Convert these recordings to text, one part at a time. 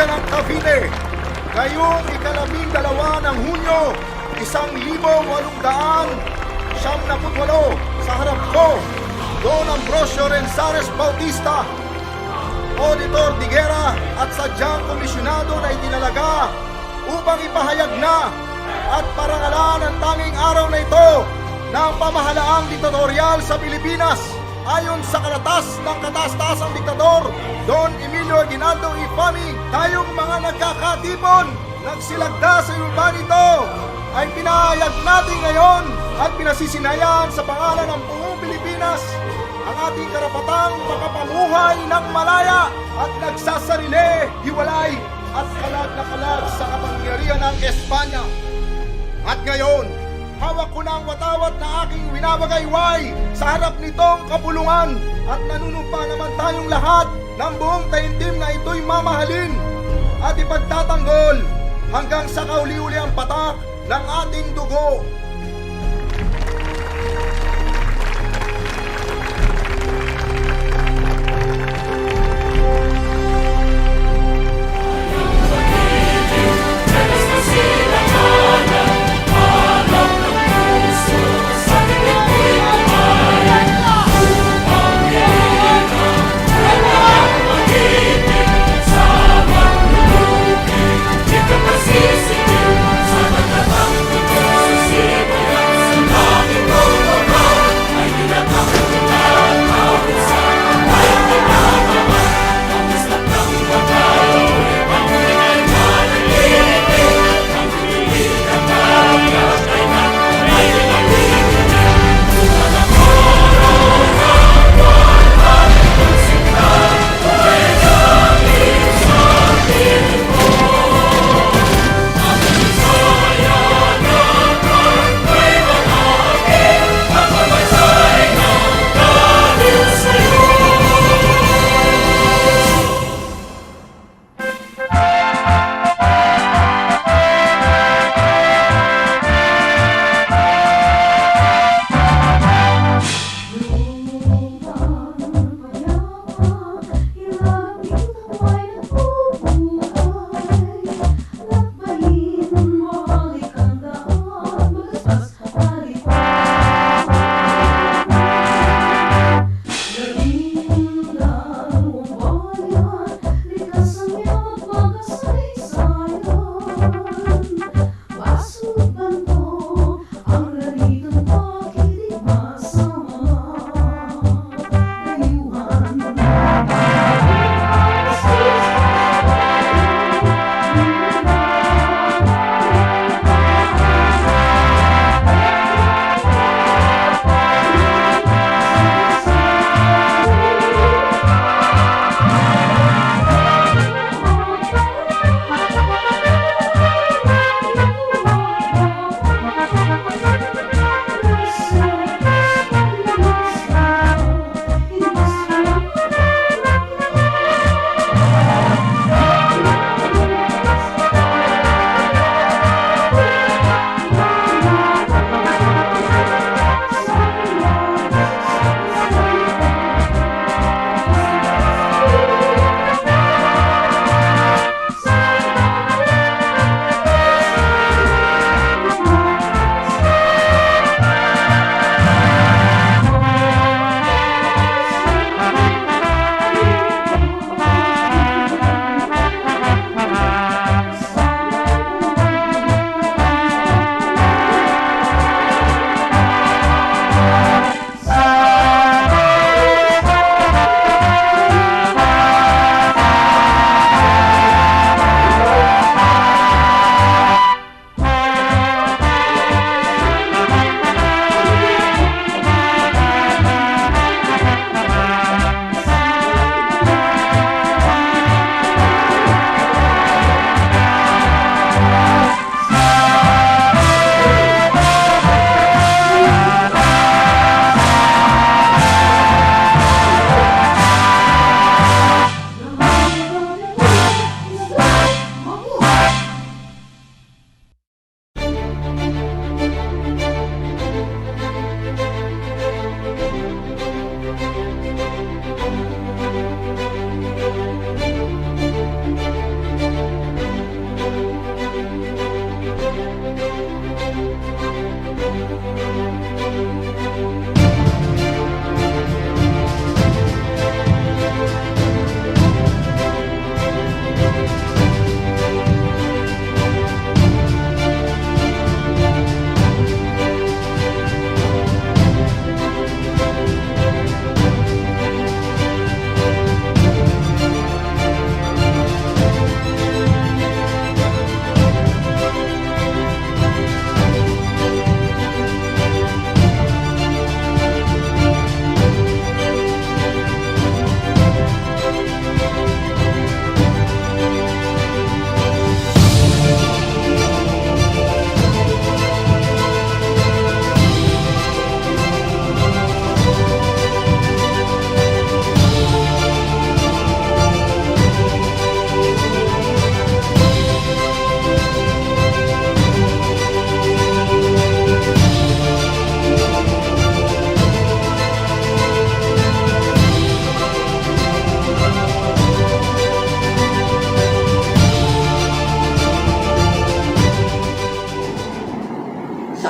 ng Cavite, ngayong ika-12 ng Hunyo, 1878, sa harap ko, Don Ambrosio Renzares Bautista, Auditor de Guerra at sadyang komisyonado na itinalaga upang ipahayag na at parangalan ang tanging araw na ito ng pamahalaang diktatorial sa Pilipinas ayon sa karatas ng kataas-taasang diktador Don Emilio Aguinaldo Infami. Tayong mga nagkakatipon, nagsilagda sa urban ito ay pinahayag natin ngayon at pinasisinayan sa pangalan ng buong Pilipinas ang ating karapatang makapamuhay ng malaya at nagsasarili, hiwalay at kalag na kalag sa kapangyarihan ng Espanya. At ngayon, hawak ko na ang watawat na aking winabagayway sa harap nitong kapulungan at nanunumpa naman tayong lahat ng buong taimtim na ito'y mamahalin at ipagtatanggol hanggang sa kauli-uli ang patak ng ating dugo. See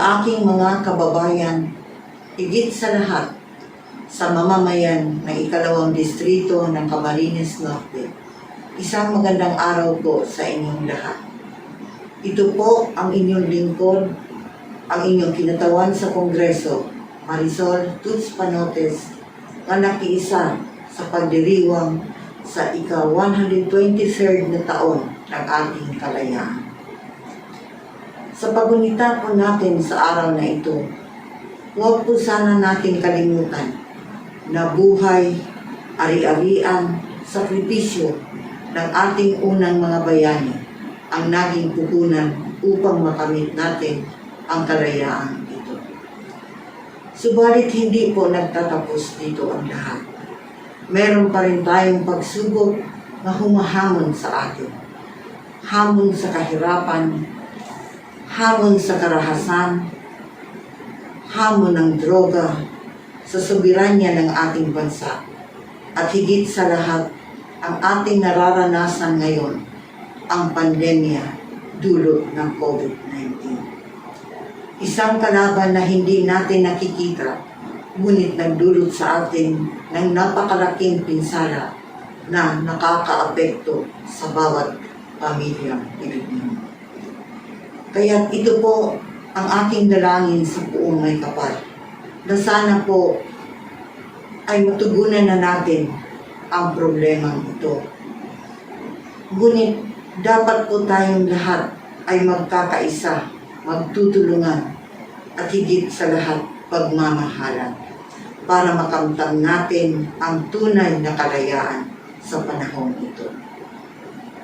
Sa aking mga kababayan, higit sa lahat, sa mamamayan ng ikalawang distrito ng Camarines Norte, isang magandang araw po sa inyong lahat. Ito po ang inyong lingkod, ang inyong kinatawan sa Kongreso, Marisol Tuts Panotes, na nakiisa sa pagdiriwang sa ika-123rd na taon ng ating kalayaan. Sa pagunita po natin sa araw na ito, huwag po sana natin kalimutan na buhay, ari-arian, sakripisyo ng ating unang mga bayani ang naging puhunan upang makamit natin ang kalayaan ito. Subalit hindi po nagtatapos dito ang lahat. Meron pa rin tayong pagsubok na humahamon sa atin. Hamon sa kahirapan, hamon sa karahasan, hamon ng droga sa soberanya ng ating bansa, at higit sa lahat, ang ating nararanasan ngayon, ang pandemya dulot ng COVID-19. Isang kalaban na hindi natin nakikita, ngunit nagdulot sa atin ng napakalaking pinsala na nakakaapekto sa bawat pamilyang Pilipino. Kaya ito po ang aking dalangin sa buong may kapal, na sana po ay matugunan na natin ang problemang ito. Ngunit dapat po tayong lahat ay magkakaisa, magtutulungan, at higit sa lahat pagmamahalan para makamtan natin ang tunay na kalayaan sa panahon ito.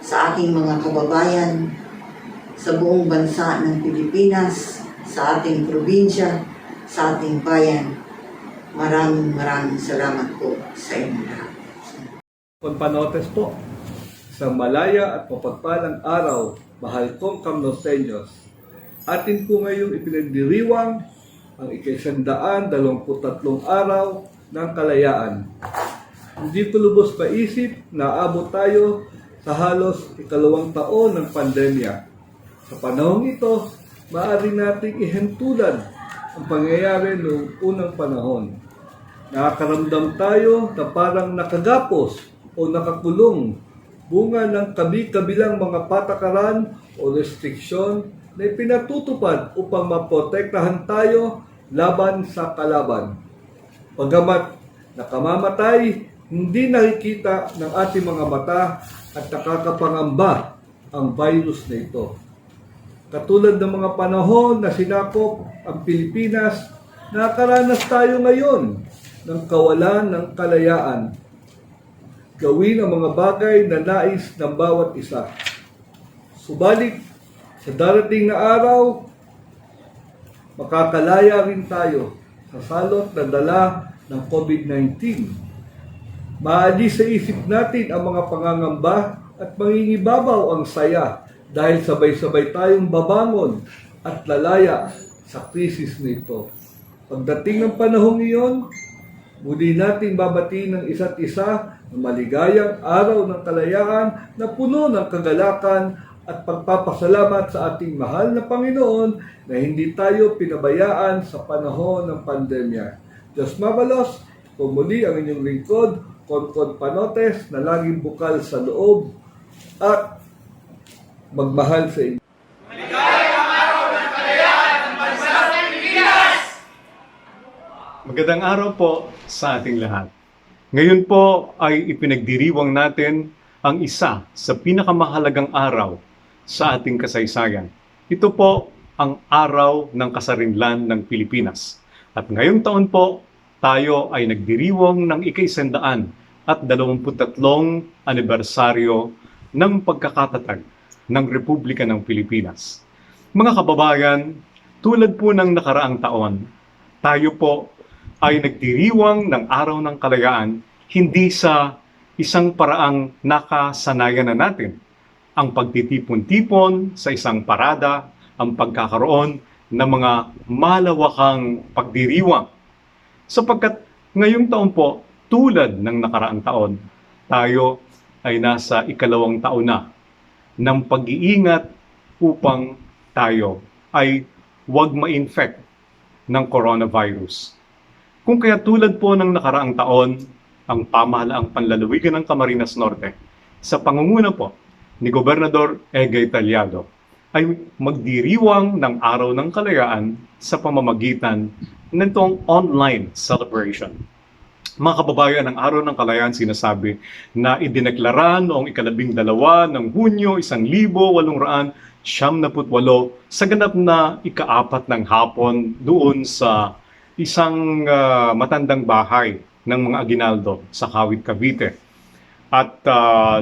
Sa aking mga kababayan, sa buong bansa ng Pilipinas, sa ating probinsya, sa ating bayan, maraming salamat po sa inyo lahat. Panotes po, sa malaya at mapagpalang araw, mahal kong Kamnosenyos, atin po ngayong ipinagdiriwang ang ika-123 araw ng kalayaan. Hindi ko lubos maisip na abot tayo sa halos ikalawang taon ng pandemya. Sa panahong ito, maaari nating ihentulad ang pangyayari noong unang panahon. Nakakaramdam tayo na parang nakagapos o nakakulong bunga ng kabi-kabilang mga patakaran o restriksyon na ipinatutupad upang maprotektahan tayo laban sa kalaban. Pagamat nakamamatay, hindi nakikita ng ating mga mata at nakakapangamba ang virus na ito. Katulad ng mga panahon na sinakop ang Pilipinas, nakaranas tayo ngayon ng kawalan ng kalayaan. Gawin ang mga bagay na nais ng bawat isa. Subalit, sa darating na araw, makakalaya rin tayo sa salot na dala ng COVID-19. Maalis sa isip natin ang mga pangangamba at mangingibabaw ang saya dahil sabay-sabay tayong babangon at lalaya sa krisis na ito. Pagdating ng panahong iyon, muli nating babatiin ng isa't isa ng maligayang araw ng kalayaan na puno ng kagalakan at pagpapasalamat sa ating mahal na Panginoon na hindi tayo pinabayaan sa panahon ng pandemya. Diyos mabalos, pumuli ang inyong lingkod, Konkod Panotes, na laging bukal sa loob at magmahal sa inyo. Maligayang araw ng kalayaan ng bansa ng Pilipinas! Magandang araw po sa ating lahat. Ngayon po ay ipinagdiriwang natin ang isa sa pinakamahalagang araw sa ating kasaysayan. Ito po ang araw ng kasarinlan ng Pilipinas. At ngayong taon po, tayo ay nagdiriwang ng ika-123 anibersaryo ng pagkakatatag ng Republika ng Pilipinas. Mga kababayan, tulad po ng nakaraang taon, tayo po ay nagdiriwang ng araw ng kalayaan hindi sa isang paraang nakasanayan na natin. Ang pagtitipon-tipon sa isang parada, ang pagkakaroon ng mga malawakang pagdiriwang. Sapagkat ngayong taon po, tulad ng nakaraang taon, tayo ay nasa ikalawang taon na ng pag-iingat upang tayo ay huwag ma-infect ng coronavirus. Kung kaya tulad po ng nakaraang taon, ang pamahalaang panlalawigan ng Camarines Norte sa pangunguna po ni Gobernador Egay Talyado ay magdiriwang ng Araw ng Kalayaan sa pamamagitan nitong online celebration. Mga kababayan, ang Araw ng Kalayaan sinasabi na idineklara noong 12 ng Hunyo 1878 sa ganap na ika-4 ng hapon doon sa isang matandang bahay ng mga Aguinaldo sa Kawit, Cavite. At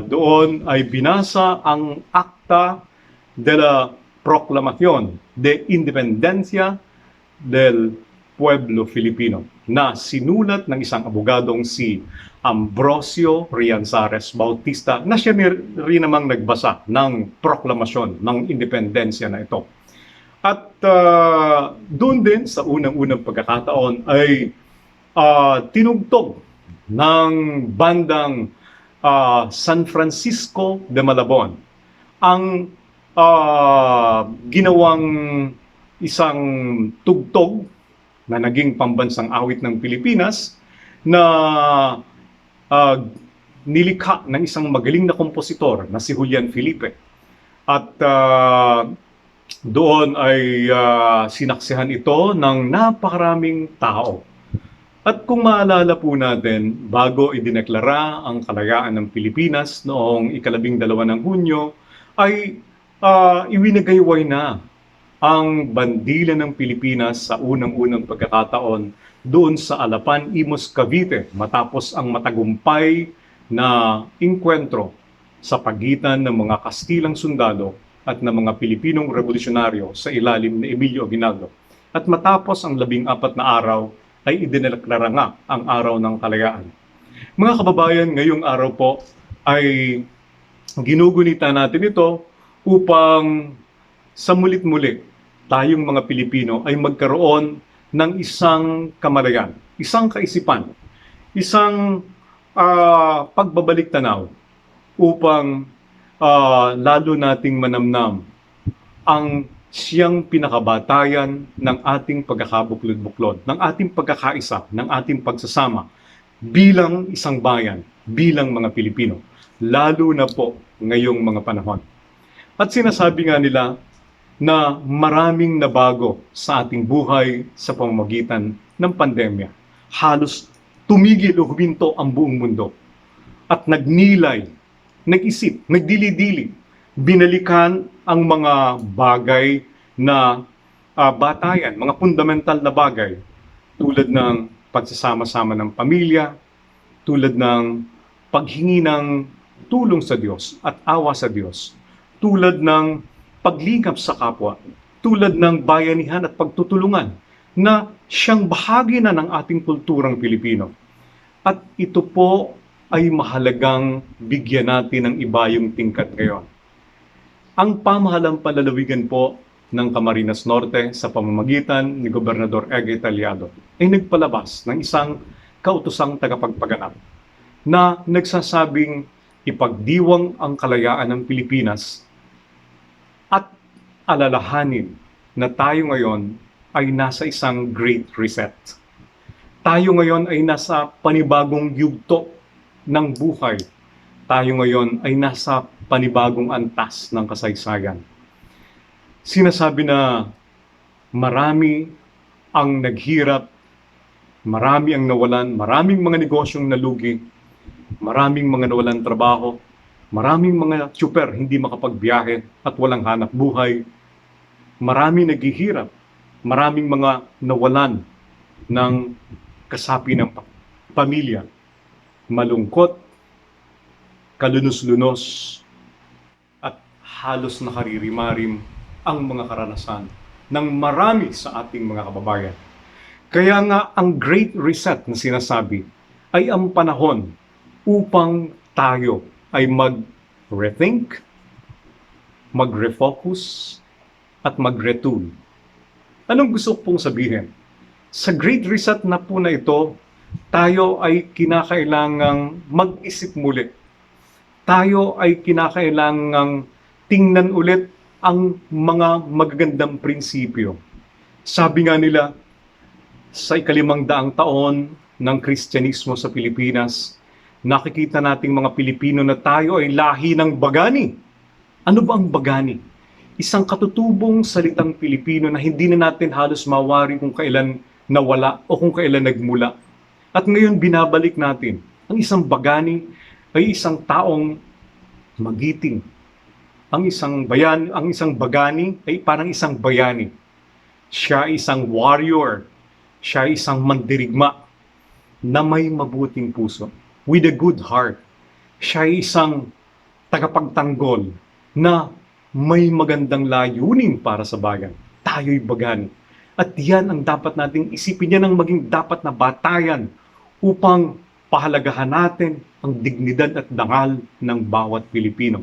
doon ay binasa ang Acta de la Proclamation de Independencia del Pueblo Filipino na sinulat ng isang abogadong si Ambrosio Rianzares Bautista na siya rin namang nagbasa ng proklamasyon ng independensya na ito. At doon din sa unang-unang pagkakataon ay tinugtog ng bandang San Francisco de Malabon ang ginawang isang tugtog na naging pambansang awit ng Pilipinas na nilikha ng isang magaling na kompositor na si Julian Felipe. At doon ay sinaksihan ito ng napakaraming tao. At kung maalala po natin, bago idineklara ang kalayaan ng Pilipinas noong 12 ng Hunyo, ay iwinagayway na ang bandila ng Pilipinas sa unang-unang pagkakataon doon sa Alapan, Imus, Cavite matapos ang matagumpay na inkwentro sa pagitan ng mga Kastilang sundalo at ng mga Pilipinong revolusyonaryo sa ilalim ni Emilio Aguinaldo. At matapos ang 14 na araw, ay idineklara nga ang Araw ng Kalayaan. Mga kababayan, ngayong araw po ay ginugunita natin ito upang sa mulit-muli tayong mga Pilipino ay magkaroon ng isang kamalayan, isang kaisipan, isang pagbabalik tanaw upang lalo nating manamnam ang siyang pinakabatayan ng ating pagkakabuklod-buklod, ng ating pagkakaisa, ng ating pagsasama bilang isang bayan, bilang mga Pilipino, lalo na po ngayong mga panahon. At sinasabi nga nila na maraming nabago sa ating buhay sa pamamagitan ng pandemya. Halos tumigil o huminto ang buong mundo at nagnilay, nag-isip, nagdili-dili, binalikan ang mga bagay na batayan, mga fundamental na bagay tulad ng pagsasama-sama ng pamilya, tulad ng paghingi ng tulong sa Diyos at awa sa Diyos, tulad ng paglingap sa kapwa, tulad ng bayanihan at pagtutulungan na siyang bahagi na ng ating kulturang Pilipino. At ito po ay mahalagang bigyan natin ng iba yung tingkat ngayon. Ang pamahalang panlalawigan po ng Camarines Norte sa pamamagitan ni Gobernador Egay Talyado ay nagpalabas ng isang kautosang tagapagpaganap na nagsasabing ipagdiwang ang kalayaan ng Pilipinas at alalahanin na tayo ngayon ay nasa isang great reset. Tayo ngayon ay nasa panibagong yugto ng buhay. Tayo ngayon ay nasa panibagong antas ng kasaysayan. Sinasabi na marami ang naghirap, marami ang nawalan, maraming mga negosyong nalugi, maraming mga nawalan trabaho, maraming mga tsuper hindi makapagbiyahe at walang hanap buhay, maraming naghihirap, maraming mga nawalan ng kasapi ng pamilya, malungkot, kalunos-lunos, at halos nakaririmarim ang mga karanasan ng marami sa ating mga kababayan. Kaya nga ang Great Reset na sinasabi ay ang panahon upang tayo ay mag-rethink, mag-refocus, at mag-retool. Anong gusto pong sabihin? Sa Great Reset na po na ito, tayo ay kinakailangang mag-isip muli. Tayo ay kinakailangang tingnan ulit ang mga magagandang prinsipyo Sabi nga nila, sa ika-500 taon ng Kristyanismo sa Pilipinas, nakikita nating mga Pilipino na tayo ay lahi ng bagani. Ano ba ang bagani? Isang katutubong salitang Pilipino na hindi na natin halos mawari kung kailan nawala o kung kailan nagmula. At ngayon binabalik natin. Ang isang bagani ay isang taong magiting. Ang isang bagani ay parang isang bayani. Siya ay isang warrior. Siya ay isang mandirigma na may mabuting puso. With a good heart. Siya ay isang tagapagtanggol na may magandang layunin para sa bayan. Tayo'y bagani. At yan ang dapat nating isipin. Yan ang maging dapat na batayan upang pahalagahan natin ang dignidad at dangal ng bawat Pilipino.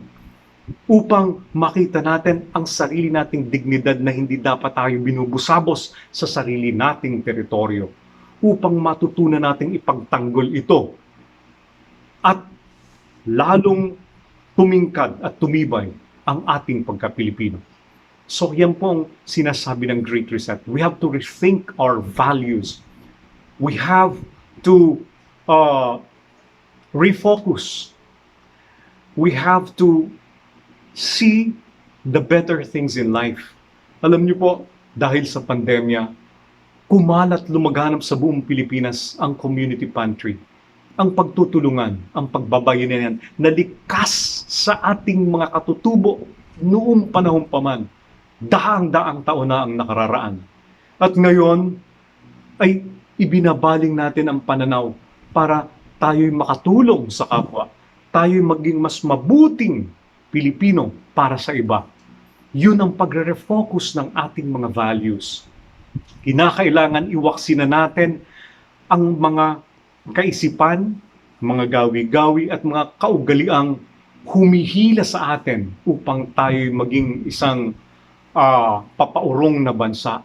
Upang makita natin ang sarili nating dignidad na hindi dapat tayo binubusabos sa sarili nating teritoryo. Upang matutunan nating ipagtanggol ito at lalong tumingkad at tumibay ang ating pagka-Pilipino. So yan po ang sinasabi ng Great Reset. We have to rethink our values. We have to refocus. We have to see the better things in life. Alam niyo po, dahil sa pandemya, kumalat lumaganap sa buong Pilipinas ang community pantry. Ang pagtutulungan, ang pagbabayanihan na likas sa ating mga katutubo noong panahon pa man. Daang-daang taon na ang nakararaan. At ngayon ay ibinabaling natin ang pananaw para tayo'y makatulong sa kapwa. Tayo'y maging mas mabuting Pilipino para sa iba. Yun ang pagre-refocus ng ating mga values. Kinakailangan iwaksin na natin ang mga kaisipan, mga gawi-gawi at mga kaugaliang humihila sa atin upang tayo maging isang papaurong na bansa.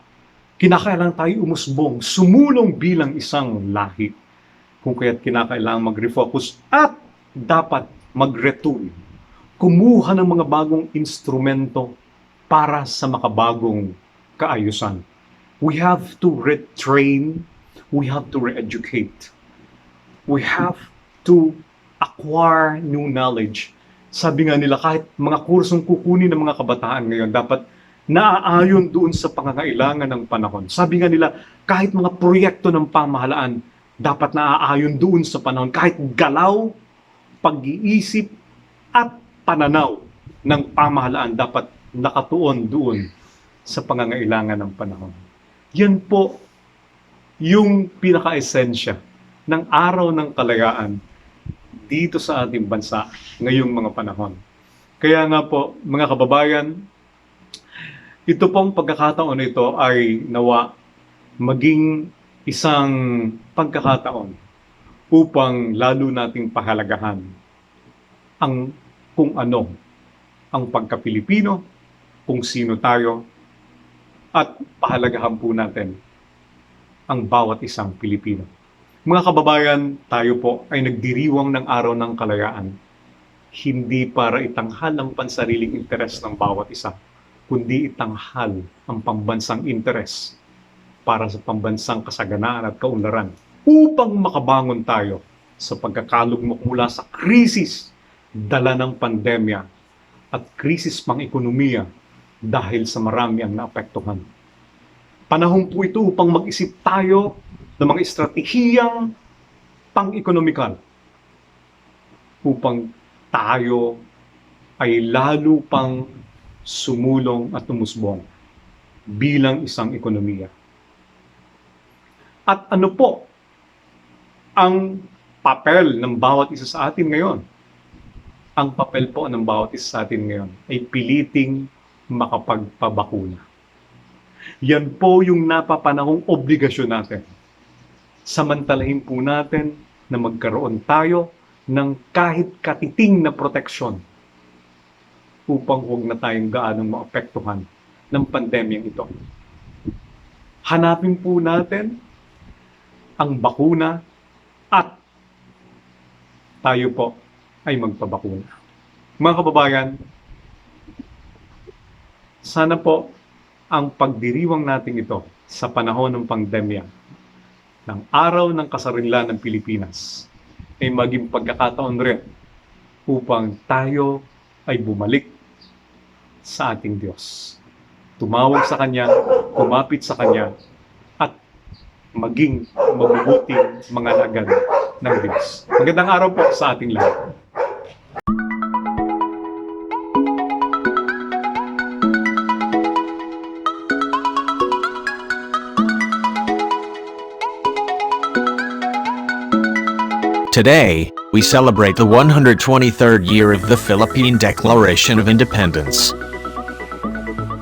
Kinakailangan tayo umusbong, sumulong bilang isang lahi. Kung kaya't kinakailangan mag-refocus at dapat mag-retool. Kumuha ng mga bagong instrumento para sa makabagong kaayusan. We have to retrain, we have to re-educate. We have to acquire new knowledge. Sabi nga nila, kahit mga kursong kukunin ng mga kabataan ngayon, dapat naaayon doon sa pangangailangan ng panahon. Sabi nga nila, kahit mga proyekto ng pamahalaan, dapat naaayon doon sa panahon. Kahit galaw, pag-iisip, at pananaw ng pamahalaan, dapat nakatuon doon sa pangangailangan ng panahon. Yan po yung pinaka-esensya ng araw ng kalayaan dito sa ating bansa ngayong mga panahon. Kaya nga po, mga kababayan, ito pong pagkakataon ito ay nawa maging isang pagkakataon upang lalo nating pahalagahan ang kung ano ang pagka-Pilipino, kung sino tayo, at pahalagahan po natin ang bawat isang Pilipino. Mga kababayan, tayo po ay nagdiriwang ng araw ng kalayaan, hindi para itanghal ang pansariling interes ng bawat isa, kundi itanghal ang pambansang interes para sa pambansang kasaganaan at kaunlaran upang makabangon tayo sa pagkakalugmok mula sa krisis dala ng pandemya at krisis pang-ekonomiya dahil sa marami ang naapektuhan. Panahon po ito upang mag-isip tayo ng mga estratehiyang pang-ekonomikal upang tayo ay lalo pang sumulong at umusbong bilang isang ekonomiya. At ano po ang papel ng bawat isa sa atin ngayon? Ang papel po ng bawat isa sa atin ngayon ay piliting makapagpabakuna. Yan po yung napapanahong obligasyon natin. Samantalahin po natin na magkaroon tayo ng kahit katiting na proteksyon upang huwag na tayong gaanong maapektuhan ng pandemyang ito. Hanapin po natin ang bakuna at tayo po ay magpabakuna. Mga kababayan, sana po ang pagdiriwang natin ito sa panahon ng pandemya ng Araw ng Kasarinlan ng Pilipinas ay maging pagkakataon rin upang tayo ay bumalik sa ating Diyos. Tumawag sa Kanya, kumapit sa Kanya, at maging mabubuting mga alagad ng Diyos. Magandang araw po sa ating lahat. Today, we celebrate the 123rd year of the Philippine Declaration of Independence.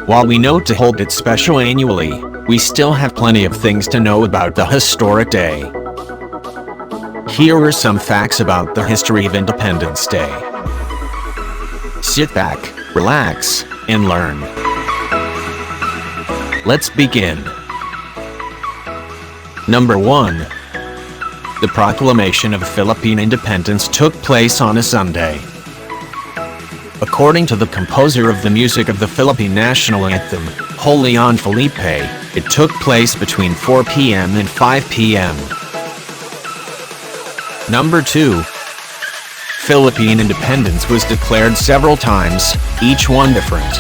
While we note to hold it special annually, we still have plenty of things to know about the historic day. Here are some facts about the history of Independence Day. Sit back, relax, and learn. Let's begin. Number 1. The Proclamation of Philippine Independence took place on a Sunday. According to the composer of the music of the Philippine National Anthem, Kalayaan Felipe, it took place between 4 p.m. and 5 p.m. Number 2. Philippine independence was declared several times, each one different.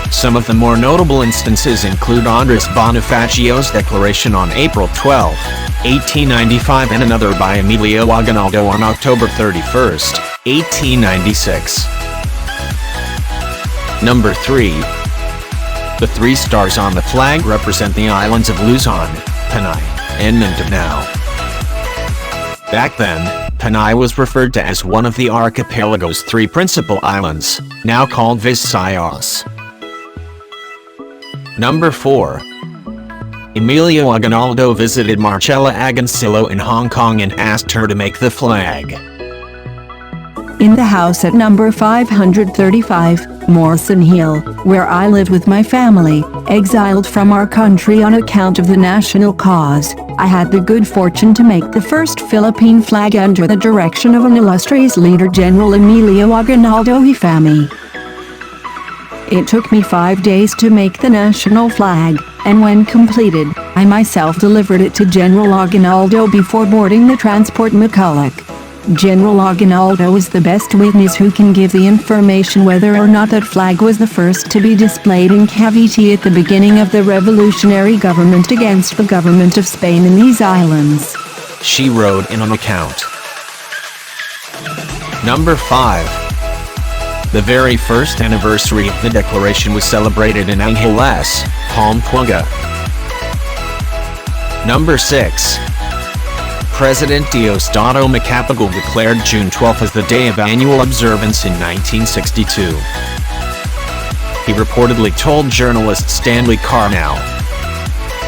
Some of the more notable instances include Andres Bonifacio's declaration on April 12, 1895 and another by Emilio Aguinaldo on October 31, 1896. Number 3. The 3 stars on the flag represent the islands of Luzon, Panay, and Mindanao. Back then, Panay was referred to as one of the archipelago's 3 principal islands, now called Visayas. Number 4. Emilio Aguinaldo visited Marcela Agoncillo in Hong Kong and asked her to make the flag. In the house at number 535, Morrison Hill, where I lived with my family, exiled from our country on account of the national cause, I had the good fortune to make the first Philippine flag under the direction of an illustrious leader, General Emilio Aguinaldo Ifami. It took me 5 days to make the national flag, and when completed, I myself delivered it to General Aguinaldo before boarding the transport McCulloch. General Aguinaldo is the best witness who can give the information whether or not that flag was the first to be displayed in Cavite at the beginning of the revolutionary government against the government of Spain in these islands. She wrote in an account. Number 5. The very first anniversary of the Declaration was celebrated in Angeles, Pampanga. Number 6. President Diosdado Macapagal declared June 12 as the day of annual observance in 1962. He reportedly told journalist Stanley Carnell,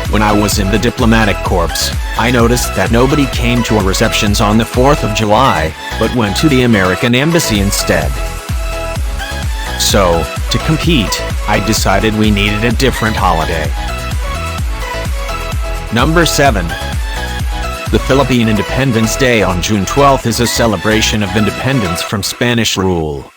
"When I was in the diplomatic corps, I noticed that nobody came to our receptions on the 4th of July, but went to the American Embassy instead. So, to compete, I decided we needed a different holiday." Number 7. The Philippine Independence Day on June 12 is a celebration of independence from Spanish rule.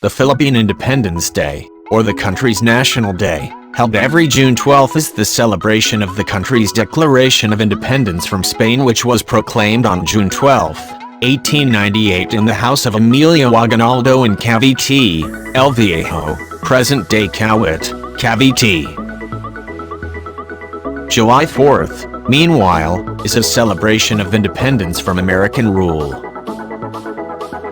The Philippine Independence Day, or the country's national day, held every June 12 is the celebration of the country's Declaration of Independence from Spain, which was proclaimed on June 12, 1898 in the house of Emilio Aguinaldo in Cavite, El Viejo, present-day Cavite, Cavite. July 4th, meanwhile, is a celebration of independence from American rule.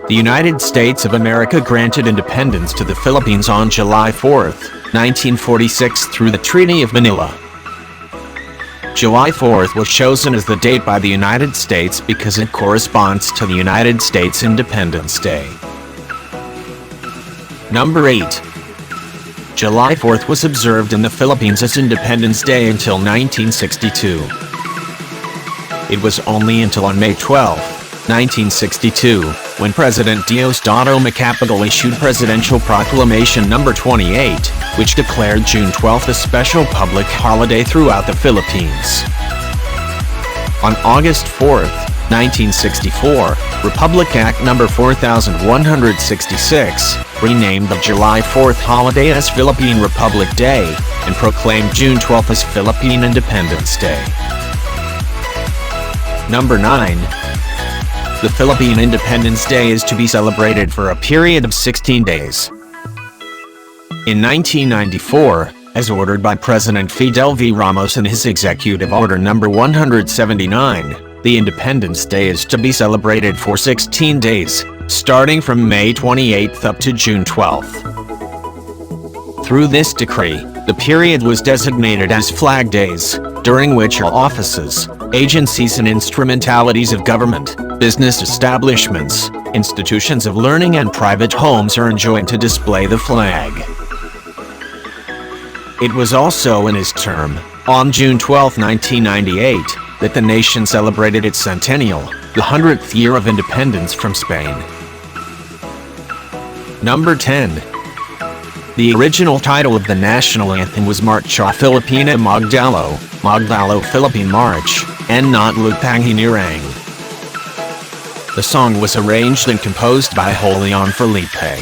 The United States of America granted independence to the Philippines on July 4th, 1946 through the Treaty of Manila. July 4th was chosen as the date by the United States because it corresponds to the United States Independence Day. Number 8. July 4th was observed in the Philippines as Independence Day until 1962. It was only until on May 12, 1962, when President Diosdado Macapagal issued Presidential Proclamation No. 28, which declared June 12 a special public holiday throughout the Philippines. On August 4, 1964, Republic Act No. 4166 renamed the July 4th holiday as Philippine Republic Day, and proclaimed June 12th as Philippine Independence Day. Number 9. The Philippine Independence Day is to be celebrated for a period of 16 days. In 1994, as ordered by President Fidel V. Ramos in his Executive Order No. 179, the Independence Day is to be celebrated for 16 days, starting from May 28th up to June 12th. Through this decree, the period was designated as Flag Days, during which all offices, agencies and instrumentalities of government, business establishments, institutions of learning and private homes are enjoined to display the flag. It was also in his term, on June 12, 1998, that the nation celebrated its centennial, the 100th year of independence from Spain. Number 10. The original title of the national anthem was Marcha Filipina Magdalo Philippine March, and not Lupang Hinirang. The song was arranged and composed by Julian Felipe.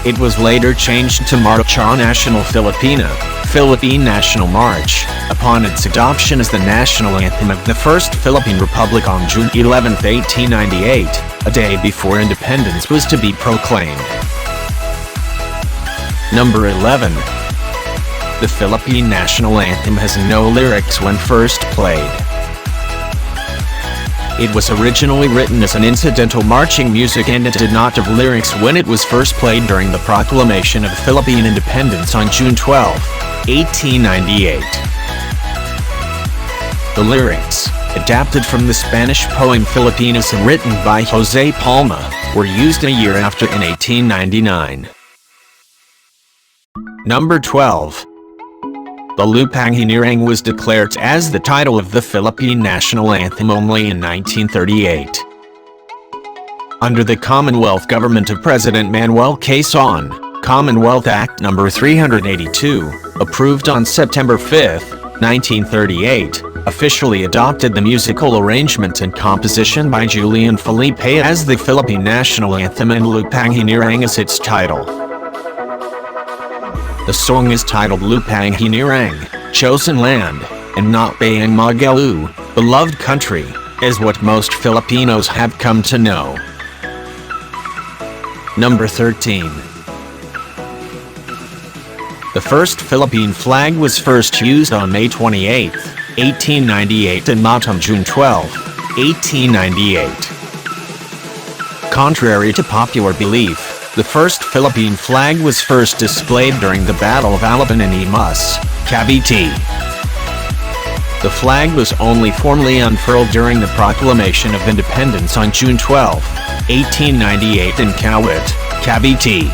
It was later changed to Marcha National Filipina, Philippine National March, upon its adoption as the national anthem of the First Philippine Republic on June 11, 1898, a day before independence was to be proclaimed. Number 11. The Philippine National Anthem has no lyrics when first played. It was originally written as an incidental marching music and it did not have lyrics when it was first played during the Proclamation of Philippine Independence on June 12, 1898. The lyrics, adapted from the Spanish poem Filipinas and written by Jose Palma, were used a year after in 1899. Number 12. The Lupang Hinirang was declared as the title of the Philippine National Anthem only in 1938. Under the Commonwealth government of President Manuel Quezon, Commonwealth Act No. 382, approved on September 5, 1938, officially adopted the musical arrangement and composition by Julian Felipe as the Philippine National Anthem and Lupang Hinirang as its title. The song is titled Lupang Hinirang, Chosen Land, and not Bayang Magalu, Beloved Country, is what most Filipinos have come to know. Number 13. The first Philippine flag was first used on May 28, 1898 and not on June 12, 1898. Contrary to popular belief, the first Philippine flag was first displayed during the Battle of Alabang and Imus, Cavite. The flag was only formally unfurled during the Proclamation of Independence on June 12, 1898 in Kawit, Cavite.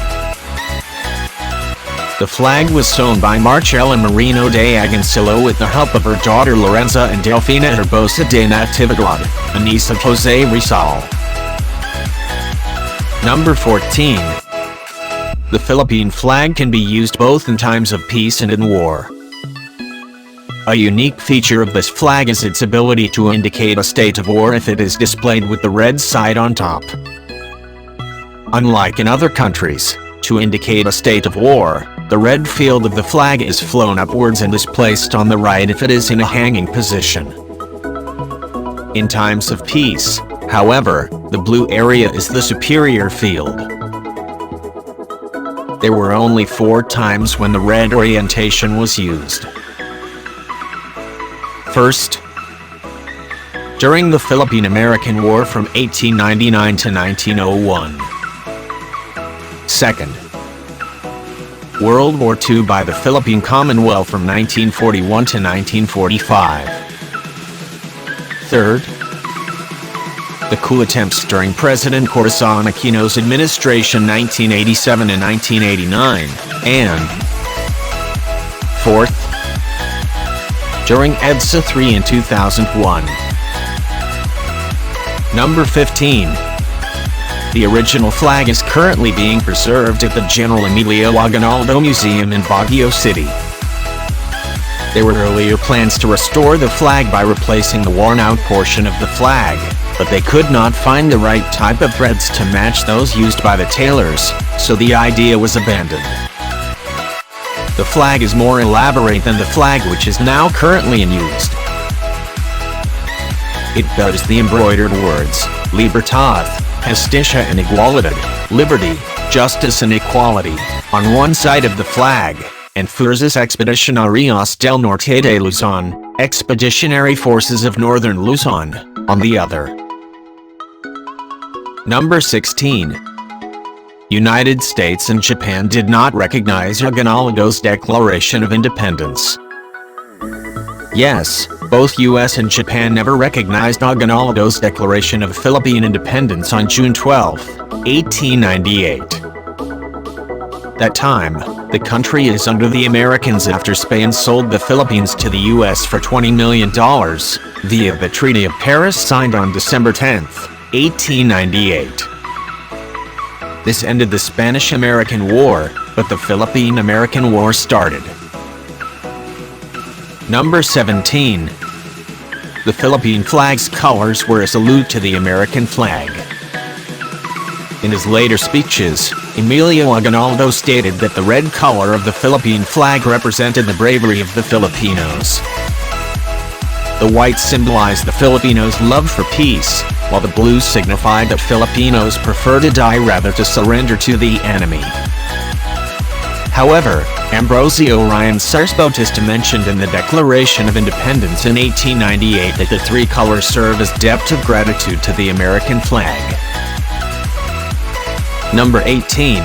The flag was sewn by Marcela Marino de Agoncillo with the help of her daughter Lorenza and Delfina Herbosa de Natividad, a niece of Jose Rizal. Number 14. The Philippine flag can be used both in times of peace and in war. A unique feature of this flag is its ability to indicate a state of war if it is displayed with the red side on top. Unlike in other countries, to indicate a state of war, the red field of the flag is flown upwards and is placed on the right if it is in a hanging position. In times of peace, however, the blue area is the superior field. There were only 4 times when the red orientation was used. First, during the Philippine-American War from 1899 to 1901. Second, World War II by the Philippine Commonwealth from 1941 to 1945. Third, the coup attempts during President Corazon Aquino's administration 1987 and 1989, and fourth, during EDSA 3 in 2001. Number 15. The original flag is currently being preserved at the General Emilio Aguinaldo Museum in Baguio City. There were earlier plans to restore the flag by replacing the worn-out portion of the flag, but they could not find the right type of threads to match those used by the tailors, so the idea was abandoned. The flag is more elaborate than the flag which is now currently in use. It bears the embroidered words, Libertad, Justicia and Igualdad, liberty, justice and equality, on one side of the flag, and Fuerzas Expedicionarias del Norte de Luzon, Expeditionary Forces of Northern Luzon, on the other. Number 16. United States and Japan did not recognize Aguinaldo's Declaration of Independence. Yes, both US and Japan never recognized Aguinaldo's Declaration of Philippine Independence on June 12, 1898. That time, the country is under the Americans after Spain sold the Philippines to the US for $20 million, via the Treaty of Paris signed on December 10, 1898. This ended the Spanish-American War, but the Philippine-American War started. Number 17. The Philippine flag's colors were a salute to the American flag. In his later speeches, Emilio Aguinaldo stated that the red color of the Philippine flag represented the bravery of the Filipinos. The white symbolized the Filipinos' love for peace, while the blue signified that Filipinos prefer to die rather to surrender to the enemy. However, Ambrosio Ryan Sarsbautista mentioned in the Declaration of Independence in 1898 that the three colors serve as debt of gratitude to the American flag. Number 18.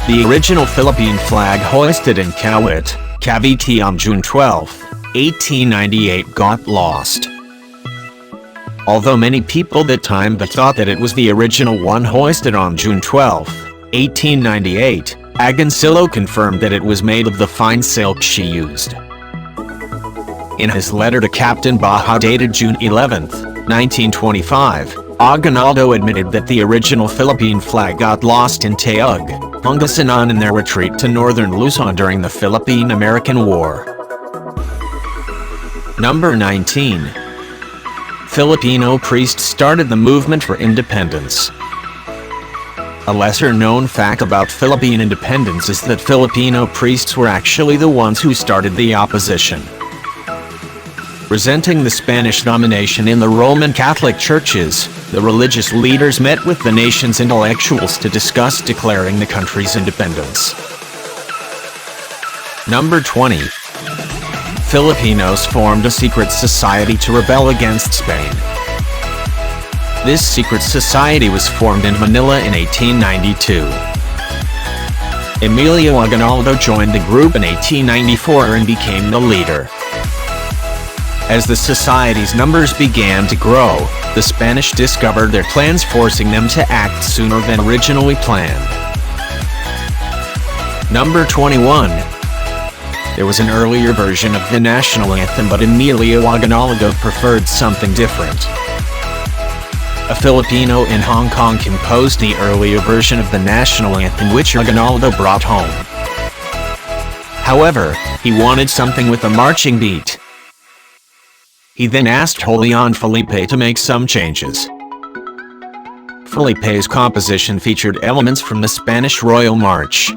The original Philippine flag hoisted in Kawit, Cavite on June 12, 1898 got lost. Although many people at that time thought that it was the original one hoisted on June 12, 1898, Agoncillo confirmed that it was made of the fine silk she used. In his letter to Captain Baja dated June 11, 1925, Aguinaldo admitted that the original Philippine flag got lost in Taog, Pangasinan in their retreat to northern Luzon during the Philippine-American War. Number 19. Filipino priests started the movement for independence. A lesser-known fact about Philippine independence is that Filipino priests were actually the ones who started the opposition. Resenting the Spanish domination in the Roman Catholic churches, the religious leaders met with the nation's intellectuals to discuss declaring the country's independence. Number 20. Filipinos formed a secret society to rebel against Spain. This secret society was formed in Manila in 1892. Emilio Aguinaldo joined the group in 1894 and became the leader. As the society's numbers began to grow, the Spanish discovered their plans, forcing them to act sooner than originally planned. Number 21. There was an earlier version of the national anthem, but Emilio Aguinaldo preferred something different. A Filipino in Hong Kong composed the earlier version of the national anthem, which Aguinaldo brought home. However, he wanted something with a marching beat. He then asked Julian Felipe to make some changes. Felipe's composition featured elements from the Spanish Royal March.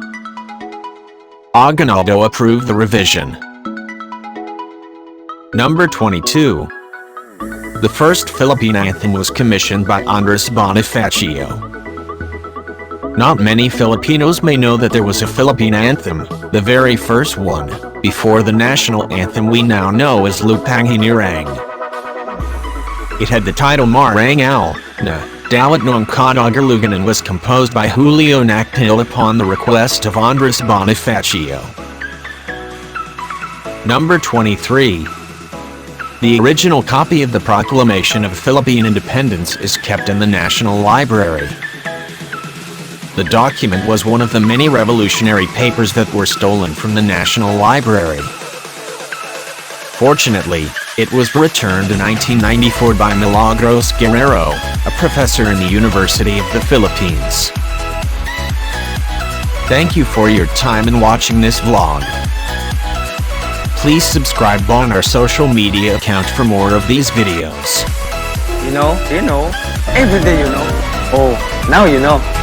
Aguinaldo approved the revision. Number 22. The first Philippine anthem was commissioned by Andres Bonifacio. Not many Filipinos may know that there was a Philippine anthem, the very first one, before the national anthem we now know as Lupang Hinirang. It had the title Marangal na Dalat Noong Kadagalugan and was composed by Julio Nakpil upon the request of Andres Bonifacio. Number 23. The original copy of the Proclamation of Philippine Independence is kept in the National Library. The document was one of the many revolutionary papers that were stolen from the National Library. Fortunately, it was returned in 1994 by Milagros Guerrero, a professor in the University of the Philippines. Thank you for your time in watching this vlog. Please subscribe on our social media account for more of these videos. You know, every day you know. Oh, now you know.